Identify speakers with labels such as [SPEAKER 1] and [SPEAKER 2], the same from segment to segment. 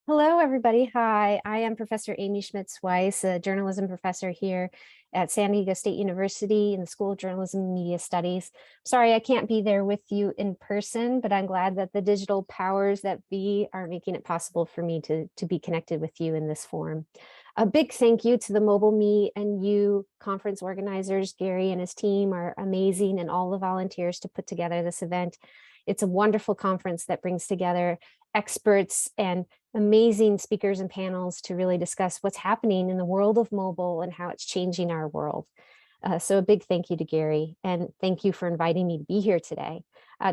[SPEAKER 1] Hello, everybody. Hi, I am Professor Amy Schmitz Weiss, a journalism professor here at San Diego State University in the School of Journalism and Media Studies. Sorry, I can't be there with you in person, but I'm glad that the digital powers that be are making it possible for me to be connected with you in this form. A big thank you to the Mobile Me&You conference organizers. Gary and his team are amazing, and all the volunteers to put together this event. It's a wonderful conference that brings together experts and amazing speakers and panels to really discuss what's happening in the world of mobile and how it's changing our world. So a big thank you to Gary, and thank you for inviting me to be here today.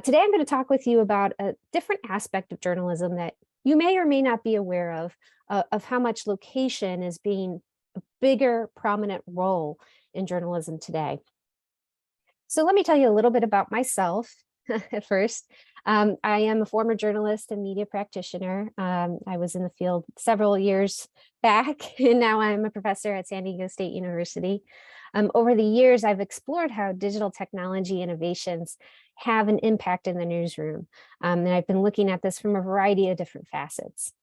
[SPEAKER 1] Today I'm going to talk with you about a different aspect of journalism that you may or may not be aware of how much location is being a bigger prominent role in journalism today. So let me tell you a little bit about myself at first. I am a former journalist and media practitioner. I was in the field several years back, and now I'm a professor at San Diego State University. Over the years, I've explored how digital technology innovations have an impact in the newsroom. And I've been looking at this from a variety of different facets.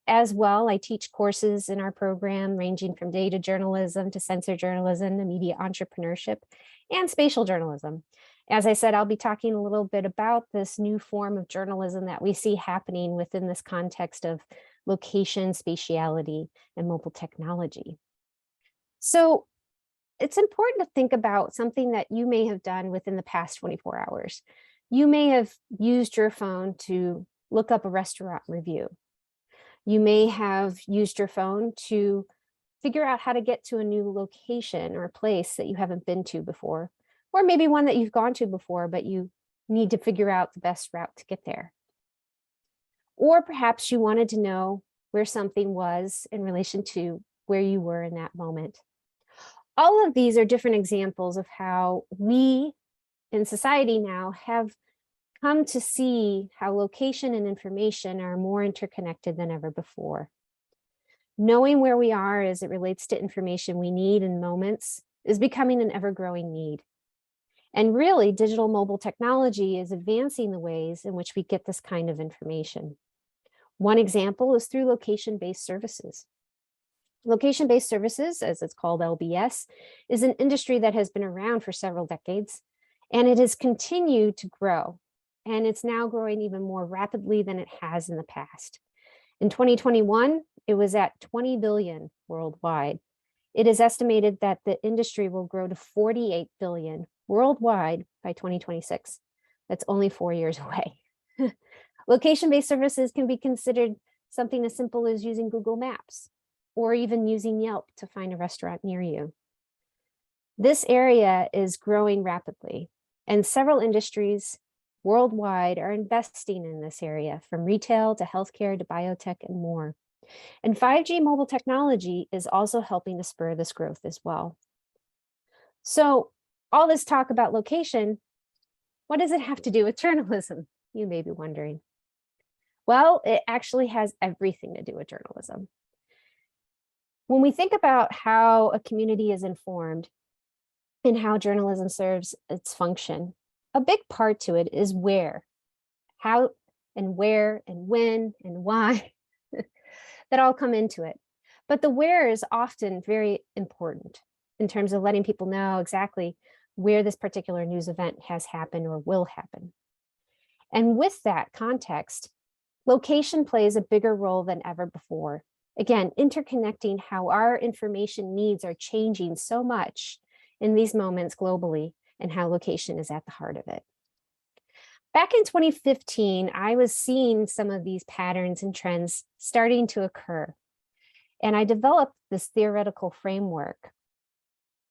[SPEAKER 1] As well, I teach courses in our program ranging from data journalism to sensor journalism to media entrepreneurship and spatial journalism. As I said, I'll be talking a little bit about this new form of journalism that we see happening within this context of location, spatiality, and mobile technology. So it's important to think about something that you may have done within the past 24 hours. You may have used your phone to look up a restaurant review. You may have used your phone to figure out how to get to a new location or place that you haven't been to before, or maybe one that you've gone to before, but you need to figure out the best route to get there. Or perhaps you wanted to know where something was in relation to where you were in that moment. All of these are different examples of how we in society now have come to see how location and information are more interconnected than ever before. Knowing where we are as it relates to information we need in moments is becoming an ever-growing need. And really, digital mobile technology is advancing the ways in which we get this kind of information. One example is through location-based services. Location-based services, as it's called LBS, is an industry that has been around for several decades, and it has continued to grow. And it's now growing even more rapidly than it has in the past. In 2021, it was at 20 billion worldwide. It is estimated that the industry will grow to 48 billion worldwide by 2026. That's only 4 years away. Location-based services can be considered something as simple as using Google Maps or even using Yelp to find a restaurant near you. This area is growing rapidly, and several industries worldwide are investing in this area, from retail to healthcare to biotech and more. And 5G mobile technology is also helping to spur this growth as well. So all this talk about location, what does it have to do with journalism? You may be wondering. Well, it actually has everything to do with journalism. When we think about how a community is informed and how journalism serves its function, a big part to it is where, how and where and when and why that all come into it. But the where is often very important in terms of letting people know exactly where this particular news event has happened or will happen. And with that context, location plays a bigger role than ever before. Again, interconnecting how our information needs are changing so much in these moments globally, and how location is at the heart of it. Back in 2015, I was seeing some of these patterns and trends starting to occur. And I developed this theoretical framework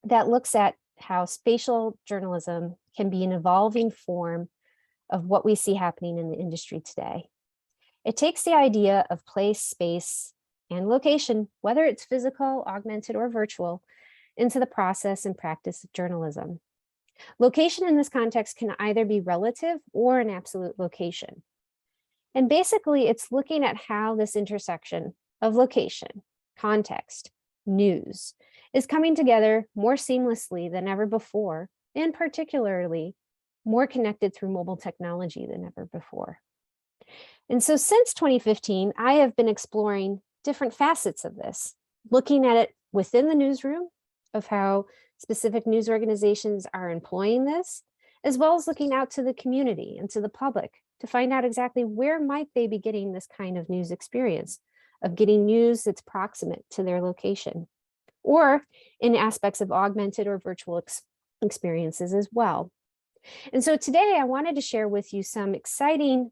[SPEAKER 1] that looks at how spatial journalism can be an evolving form of what we see happening in the industry today. It takes the idea of place, space, and location, whether it's physical, augmented, or virtual, into the process and practice of journalism. Location in this context can either be relative or an absolute location. And basically, it's looking at how this intersection of location, context, news is coming together more seamlessly than ever before, and particularly more connected through mobile technology than ever before. And so since 2015, I have been exploring different facets of this, looking at it within the newsroom of how specific news organizations are employing this, as well as looking out to the community and to the public to find out exactly where might they be getting this kind of news experience of getting news that's proximate to their location, or in aspects of augmented or virtual experiences as well. And so today I wanted to share with you some exciting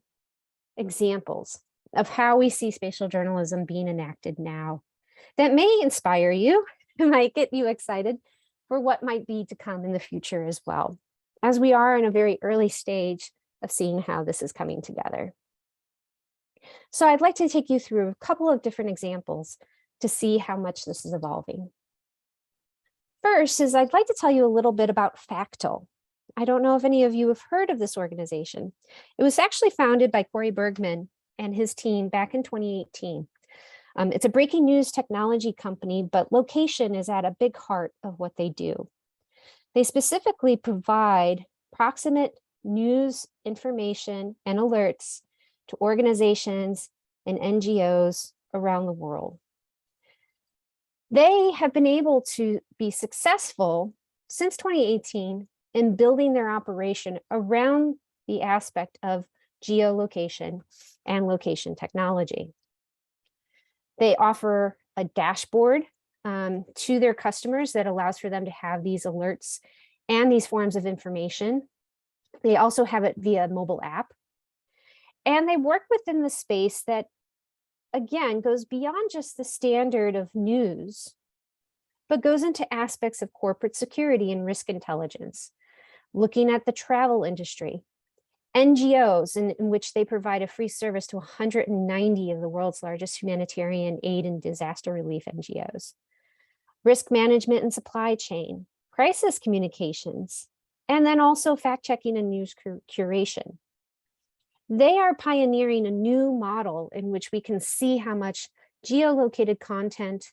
[SPEAKER 1] examples of how we see spatial journalism being enacted now that may inspire you, might get you excited for what might be to come in the future as well, as we are in a very early stage of seeing how this is coming together. So I'd like to take you through a couple of different examples to see how much this is evolving. First is I'd like to tell you a little bit about Factal. I don't know if any of you have heard of this organization. It was actually founded by Corey Bergman and his team back in 2018. It's a breaking news technology company, but location is at a big heart of what they do. They specifically provide proximate news information and alerts to organizations and NGOs around the world. They have been able to be successful since 2018 in building their operation around the aspect of geolocation and location technology. They offer a dashboard to their customers that allows for them to have these alerts and these forms of information. They also have it via mobile app. And they work within the space that, again, goes beyond just the standard of news, but goes into aspects of corporate security and risk intelligence, looking at the travel industry, NGOs in which they provide a free service to 190 of the world's largest humanitarian aid and disaster relief NGOs, risk management and supply chain, crisis communications, and then also fact-checking and news curation. They are pioneering a new model in which we can see how much geolocated content,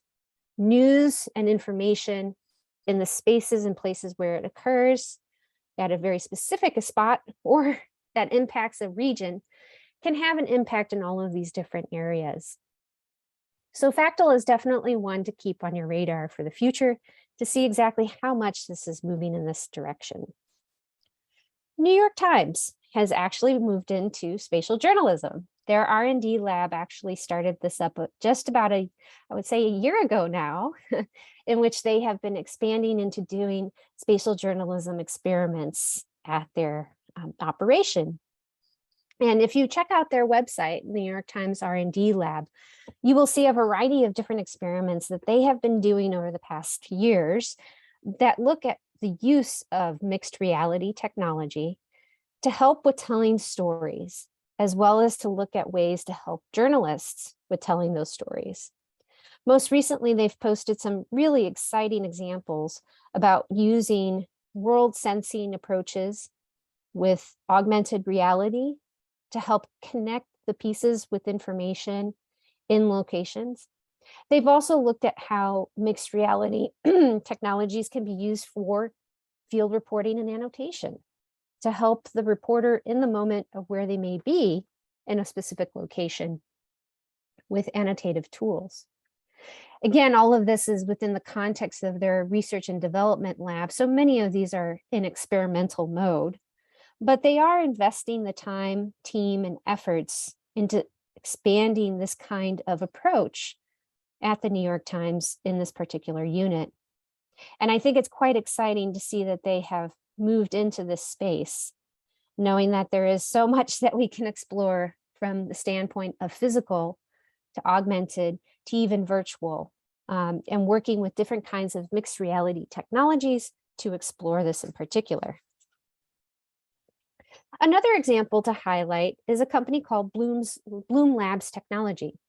[SPEAKER 1] news and information in the spaces and places where it occurs at a very specific spot or that impacts a region can have an impact in all of these different areas. So Factal is definitely one to keep on your radar for the future to see exactly how much this is moving in this direction. New York Times has actually moved into spatial journalism. Their R&D lab actually started this up just about I would say a year ago now, in which they have been expanding into doing spatial journalism experiments at their operation. And if you check out their website, New York Times R&D lab, you will see a variety of different experiments that they have been doing over the past years that look at the use of mixed reality technology to help with telling stories, as well as to look at ways to help journalists with telling those stories. Most recently, they've posted some really exciting examples about using world sensing approaches with augmented reality to help connect the pieces with information in locations. They've also looked at how mixed reality technologies can be used for field reporting and annotation to help the reporter in the moment of where they may be in a specific location with annotative tools. Again, all of this is within the context of their research and development lab. So many of these are in experimental mode, but they are investing the time, team, and efforts into expanding this kind of approach at the New York Times in this particular unit. And I think it's quite exciting to see that they have moved into this space, knowing that there is so much that we can explore from the standpoint of physical to augmented to even virtual, and working with different kinds of mixed reality technologies to explore this in particular. Another example to highlight is a company called Bloom Labs Technology.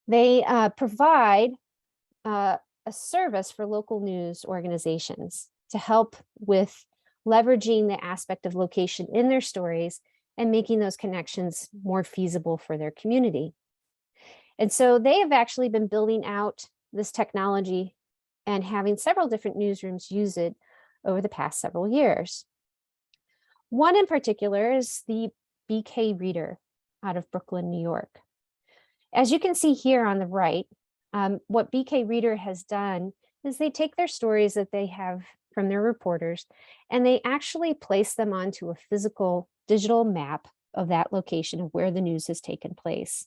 [SPEAKER 1] They provide a service for local news organizations to help with leveraging the aspect of location in their stories and making those connections more feasible for their community. And so they have actually been building out this technology and having several different newsrooms use it over the past several years. One in particular is the BK Reader. out of Brooklyn, New York. As you can see here on the right, what BK Reader has done is they take their stories that they have from their reporters and they actually place them onto a physical digital map of that location of where the news has taken place.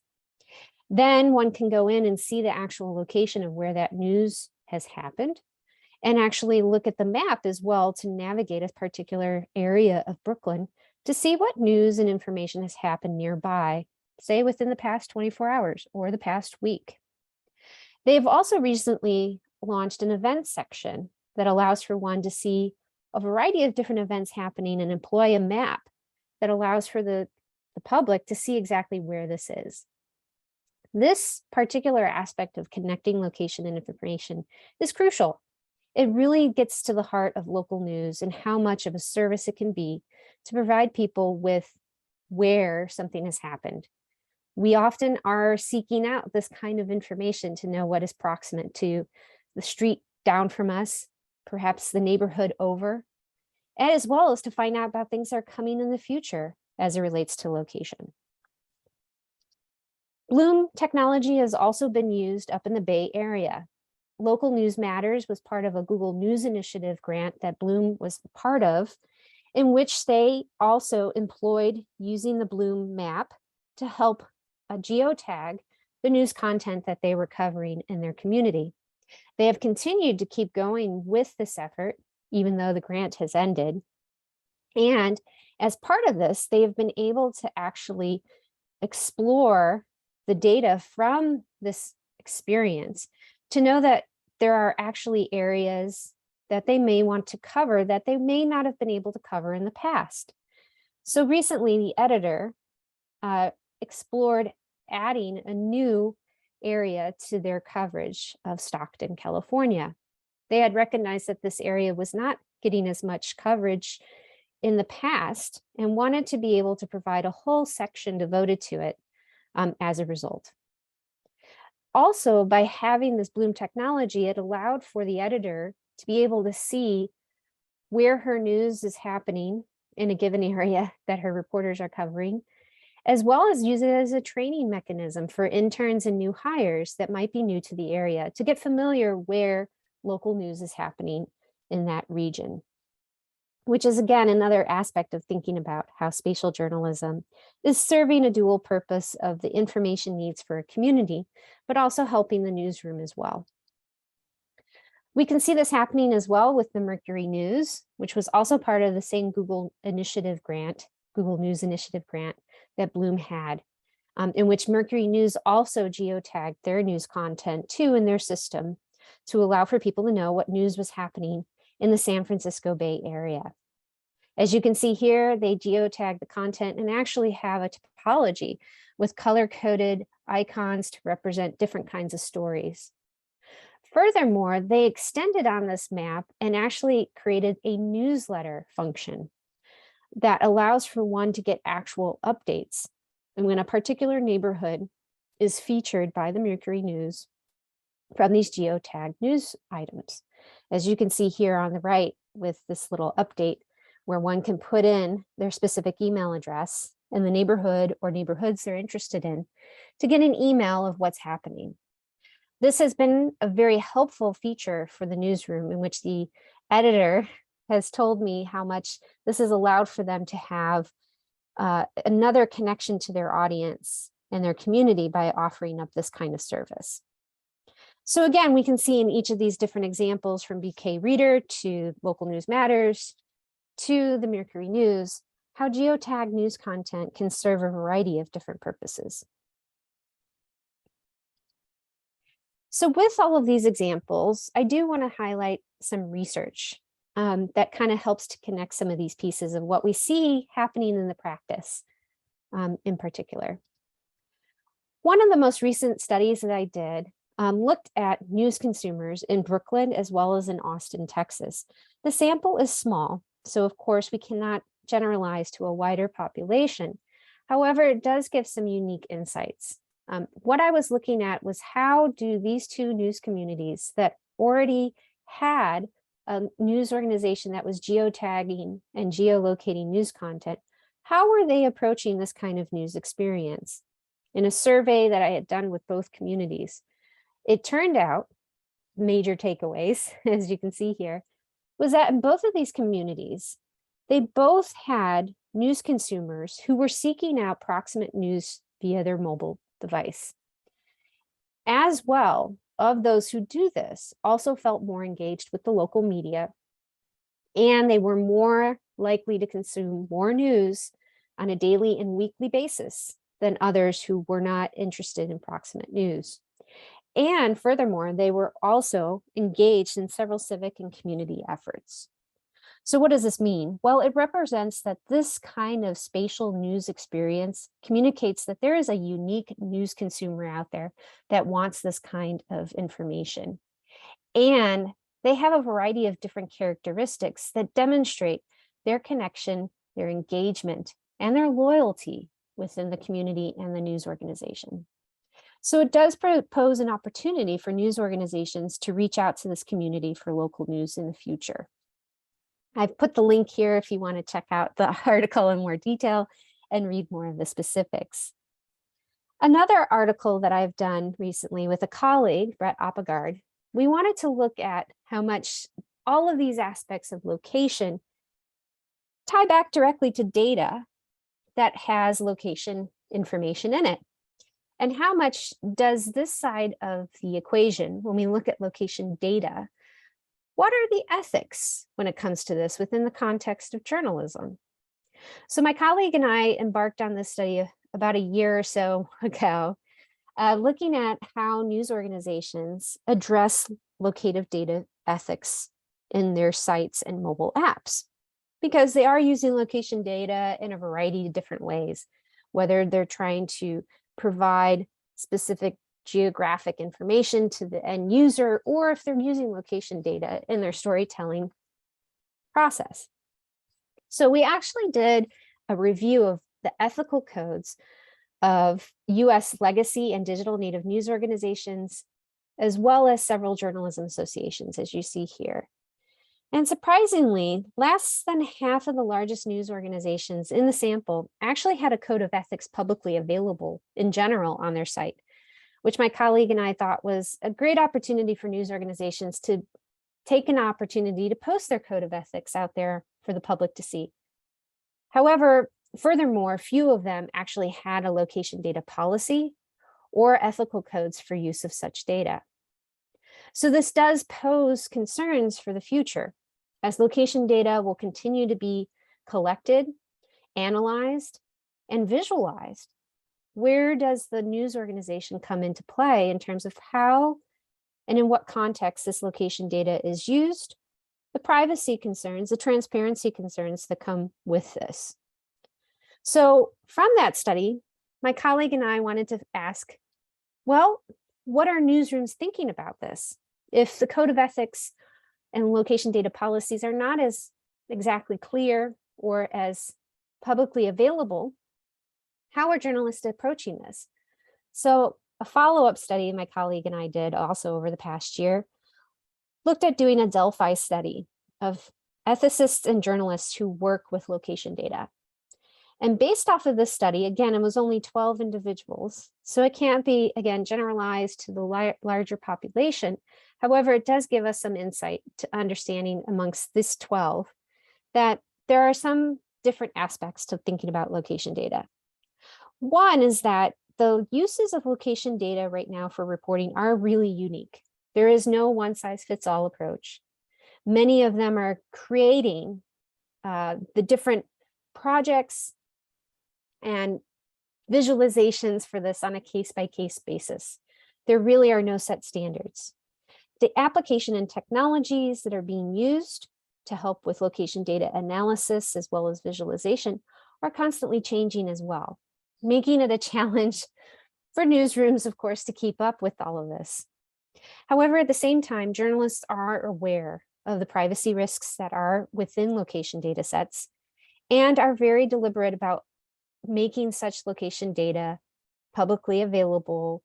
[SPEAKER 1] Then one can go in and see the actual location of where that news has happened and actually look at the map as well to navigate a particular area of Brooklyn to see what news and information has happened nearby, say within the past 24 hours or the past week. They've also recently launched an events section that allows for one to see a variety of different events happening and employ a map that allows for the public to see exactly where this is. This particular aspect of connecting location and information is crucial. It really gets to the heart of local news and how much of a service it can be to provide people with where something has happened. We often are seeking out this kind of information to know what is proximate to the street down from us, perhaps the neighborhood over, and as well as to find out about things that are coming in the future as it relates to location. Bloom technology has also been used up in the Bay Area. Local News Matters was part of a Google News Initiative grant that Bloom was part of, in which they also employed using the Bloom map to help geotag the news content that they were covering in their community. They have continued to keep going with this effort, even though the grant has ended. And as part of this, they have been able to actually explore the data from this experience to know that there are actually areas that they may want to cover that they may not have been able to cover in the past. So recently, the editor explored adding a new area to their coverage of Stockton, California. They had recognized that this area was not getting as much coverage in the past and wanted to be able to provide a whole section devoted to it as a result. Also, by having this Bloom technology, it allowed for the editor to be able to see where her news is happening in a given area that her reporters are covering, as well as use it as a training mechanism for interns and new hires that might be new to the area to get familiar where local news is happening in that region. Which is, again, another aspect of thinking about how spatial journalism is serving a dual purpose of the information needs for a community, but also helping the newsroom as well. We can see this happening as well with the Mercury News, which was also part of the same Google Initiative grant, Google News Initiative grant that Bloom had, in which Mercury News also geotagged their news content too in their system to allow for people to know what news was happening in the San Francisco Bay Area. As you can see here, they geotag the content and actually have a topology with color-coded icons to represent different kinds of stories. Furthermore, they extended on this map and actually created a newsletter function that allows for one to get actual updates. And when a particular neighborhood is featured by the Mercury News from these geotagged news items. As you can see here on the right with this little update where one can put in their specific email address and the neighborhood or neighborhoods they're interested in to get an email of what's happening. This has been a very helpful feature for the newsroom in which the editor has told me how much this has allowed for them to have another connection to their audience and their community by offering up this kind of service. So again, we can see in each of these different examples from BK Reader to Local News Matters to the Mercury News, how geotagged news content can serve a variety of different purposes. So with all of these examples, I do want to highlight some research that kind of helps to connect some of these pieces of what we see happening in the practice in particular. One of the most recent studies that I did looked at news consumers in Brooklyn as well as in Austin, Texas. The sample is small, so of course we cannot generalize to a wider population. However, it does give some unique insights. What I was looking at was how do these two news communities that already had a news organization that was geotagging and geolocating news content, how were they approaching this kind of news experience? In a survey that I had done with both communities, it turned out, major takeaways, as you can see here, was that in both of these communities, they both had news consumers who were seeking out proximate news via their mobile device. As well, of those who do this also felt more engaged with the local media, and they were more likely to consume more news on a daily and weekly basis than others who were not interested in proximate news. And furthermore, they were also engaged in several civic and community efforts. So what does this mean? Well, it represents that this kind of spatial news experience communicates that there is a unique news consumer out there that wants this kind of information. And they have a variety of different characteristics that demonstrate their connection, their engagement, and their loyalty within the community and the news organization. So it does pose an opportunity for news organizations to reach out to this community for local news in the future. I've put the link here if you want to check out the article in more detail and read more of the specifics. Another article that I've done recently with a colleague, Brett Oppegard, we wanted to look at how much all of these aspects of location tie back directly to data that has location information in it. And how much does this side of the equation, when we look at location data, what are the ethics when it comes to this within the context of journalism? So my colleague and I embarked on this study about a year or so ago, looking at how news organizations address locative data ethics in their sites and mobile apps, because they are using location data in a variety of different ways, whether they're trying to provide specific geographic information to the end user, or if they're using location data in their storytelling process. So we actually did a review of the ethical codes of US legacy and digital native news organizations, as well as several journalism associations, as you see here. And surprisingly, less than half of the largest news organizations in the sample actually had a code of ethics publicly available in general on their site, which my colleague and I thought was a great opportunity for news organizations to take an opportunity to post their code of ethics out there for the public to see. However, furthermore, few of them actually had a location data policy or ethical codes for use of such data. So this does pose concerns for the future, as location data will continue to be collected, analyzed, and visualized. Where does the news organization come into play in terms of how and in what context this location data is used, the privacy concerns, the transparency concerns that come with this? So from that study, my colleague and I wanted to ask, well, what are newsrooms thinking about this? If the code of ethics and location data policies are not as exactly clear or as publicly available, how are journalists approaching this? So a follow-up study my colleague and I did also over the past year looked at doing a Delphi study of ethicists and journalists who work with location data. And based off of this study, again, it was only 12 individuals, so it can't be, again, generalized to the larger population. However, it does give us some insight to understanding amongst this 12 that there are some different aspects to thinking about location data. One is that the uses of location data right now for reporting are really unique. There is no one-size-fits-all approach. Many of them are creating the different projects and visualizations for this on a case-by-case basis. There really are no set standards. The application and technologies that are being used to help with location data analysis as well as visualization are constantly changing as well, making it a challenge for newsrooms, of course, to keep up with all of this. However, at the same time, journalists are aware of the privacy risks that are within location data sets and are very deliberate about making such location data publicly available,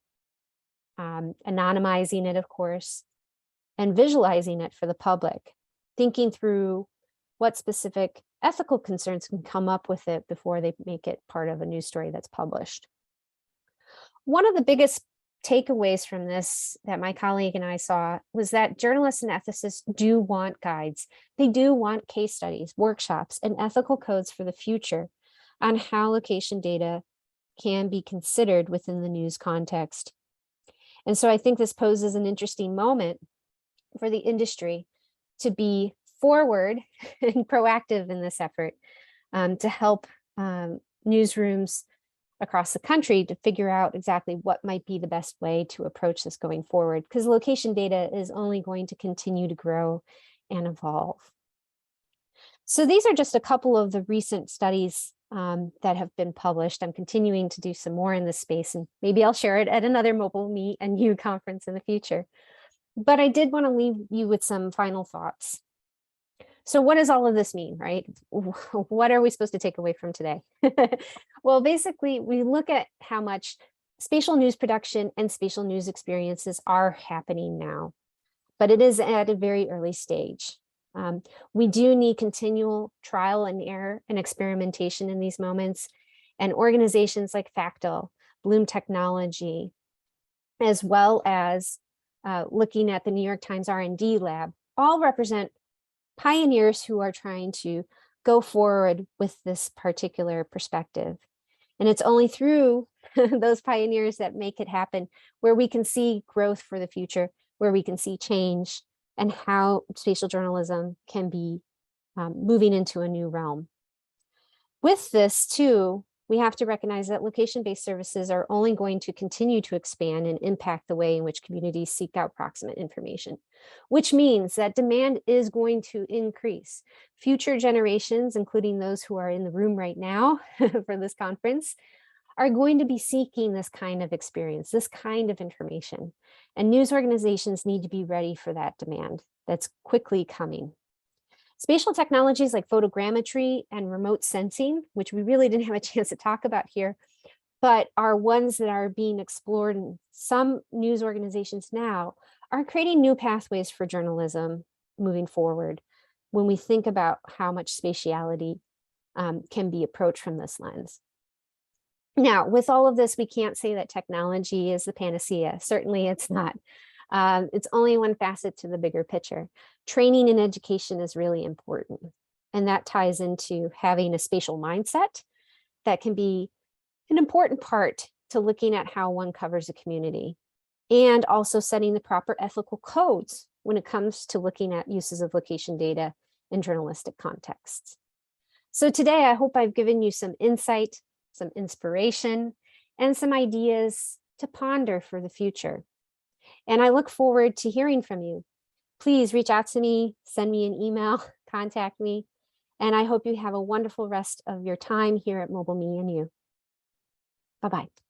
[SPEAKER 1] anonymizing it, of course, and visualizing it for the public, thinking through what specific ethical concerns can come up with it before they make it part of a news story that's published. One of the biggest takeaways from this that my colleague and I saw was that journalists and ethicists do want guides. They do want case studies, workshops, and ethical codes for the future on how location data can be considered within the news context. And so I think this poses an interesting moment for the industry to be forward and proactive in this effort to help newsrooms across the country to figure out exactly what might be the best way to approach this going forward, because location data is only going to continue to grow and evolve. So these are just a couple of the recent studies that have been published. I'm continuing to do some more in this space, and maybe I'll share it at another mobile Me&You conference in the future. But I did want to leave you with some final thoughts. So what does all of this mean, right? What are we supposed to take away from today? Well, basically, we look at how much spatial news production and spatial news experiences are happening now, but it is at a very early stage. We do need continual trial and error and experimentation in these moments, and organizations like Fractal, Bloom Technology, as well as looking at the New York Times R&D lab, all represent pioneers who are trying to go forward with this particular perspective. And it's only through those pioneers that make it happen where we can see growth for the future, where we can see change and how spatial journalism can be moving into a new realm. With this too, we have to recognize that location-based services are only going to continue to expand and impact the way in which communities seek out proximate information, which means that demand is going to increase. Future generations, including those who are in the room right now for this conference, are going to be seeking this kind of experience, this kind of information. And news organizations need to be ready for that demand that's quickly coming. Spatial technologies like photogrammetry and remote sensing, which we really didn't have a chance to talk about here, but are ones that are being explored in some news organizations now, are creating new pathways for journalism moving forward when we think about how much spatiality can be approached from this lens. Now, with all of this, we can't say that technology is the panacea. Certainly it's not. It's only one facet to the bigger picture. Training and education is really important. And that ties into having a spatial mindset that can be an important part to looking at how one covers a community, and also setting the proper ethical codes when it comes to looking at uses of location data in journalistic contexts. So today, I hope I've given you some insight, some inspiration, and some ideas to ponder for the future. And I look forward to hearing from you. Please reach out to me, send me an email, contact me, and I hope you have a wonderful rest of your time here at Mobile Me&You. Bye-bye.